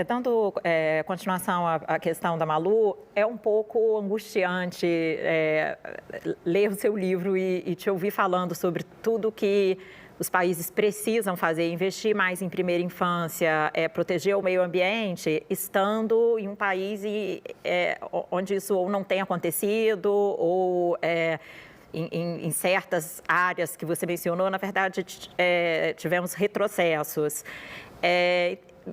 Dando continuação à questão da Malu, é um pouco angustiante ler o seu livro e te ouvir falando sobre tudo que os países precisam fazer, investir mais em primeira infância, proteger o meio ambiente, estando em um país onde isso ou não tem acontecido ou em certas áreas que você mencionou, na verdade, tivemos retrocessos.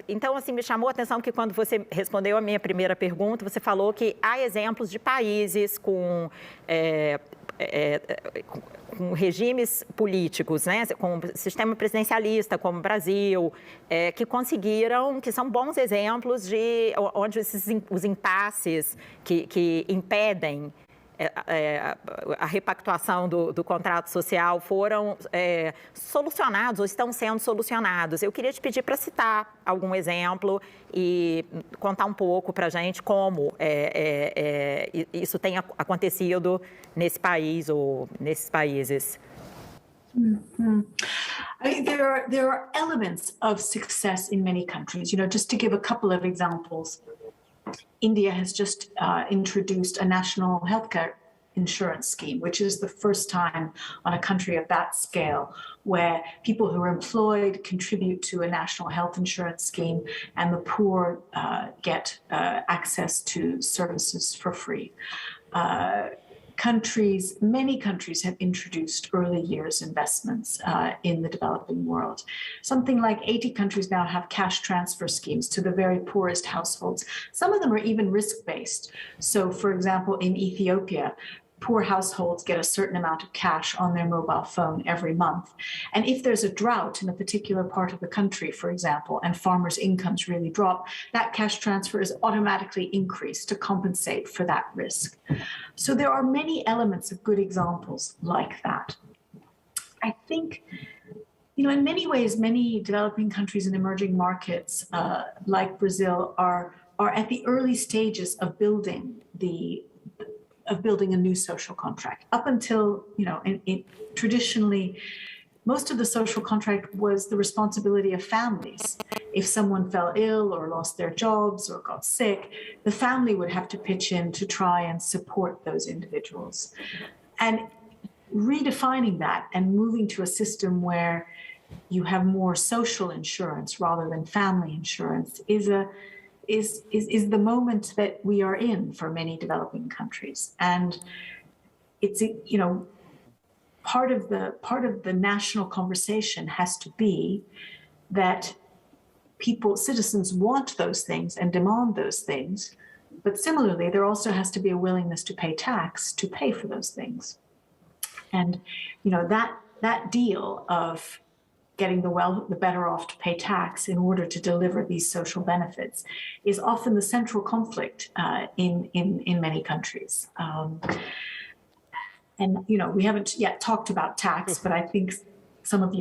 Então, assim, me chamou a atenção que quando você respondeu a minha primeira pergunta, você falou que há exemplos de países com regimes políticos, né, com sistema presidencialista, como o Brasil, que conseguiram, que são bons exemplos de onde os impasses que impedem a repactuação do contrato social foram solucionados ou estão sendo solucionados. Eu queria te pedir para citar algum exemplo e contar um pouco para a gente como isso tem acontecido nesse país ou nesses países. Mm-hmm. There are elements of success in many countries. Just to give a couple of examples. India has just introduced a national healthcare insurance scheme, which is the first time on a country of that scale where people who are employed contribute to a national health insurance scheme and the poor get access to services for free. Many countries have introduced early years investments in the developing world. Something like 80 countries now have cash transfer schemes to the very poorest households. Some of them are even risk-based. So, for example, in Ethiopia, poor households get a certain amount of cash on their mobile phone every month. And if there's a drought in a particular part of the country, for example, and farmers' incomes really drop, that cash transfer is automatically increased to compensate for that risk. So there are many elements of good examples like that. I think, in many ways, many developing countries and emerging markets like Brazil are at the early stages of building a new social contract. Up until, traditionally, most of the social contract was the responsibility of families. If someone fell ill or lost their jobs or got sick, the family would have to pitch in to try and support those individuals. And redefining that and moving to a system where you have more social insurance rather than family insurance is the moment that we are in for many developing countries. And it's, part of the national conversation has to be that citizens want those things and demand those things, but similarly, there also has to be a willingness to pay tax to pay for those things. And, that deal of getting the better off to pay tax in order to deliver these social benefits is often the central conflict in many countries. And, we haven't yet talked about tax, but I think some of you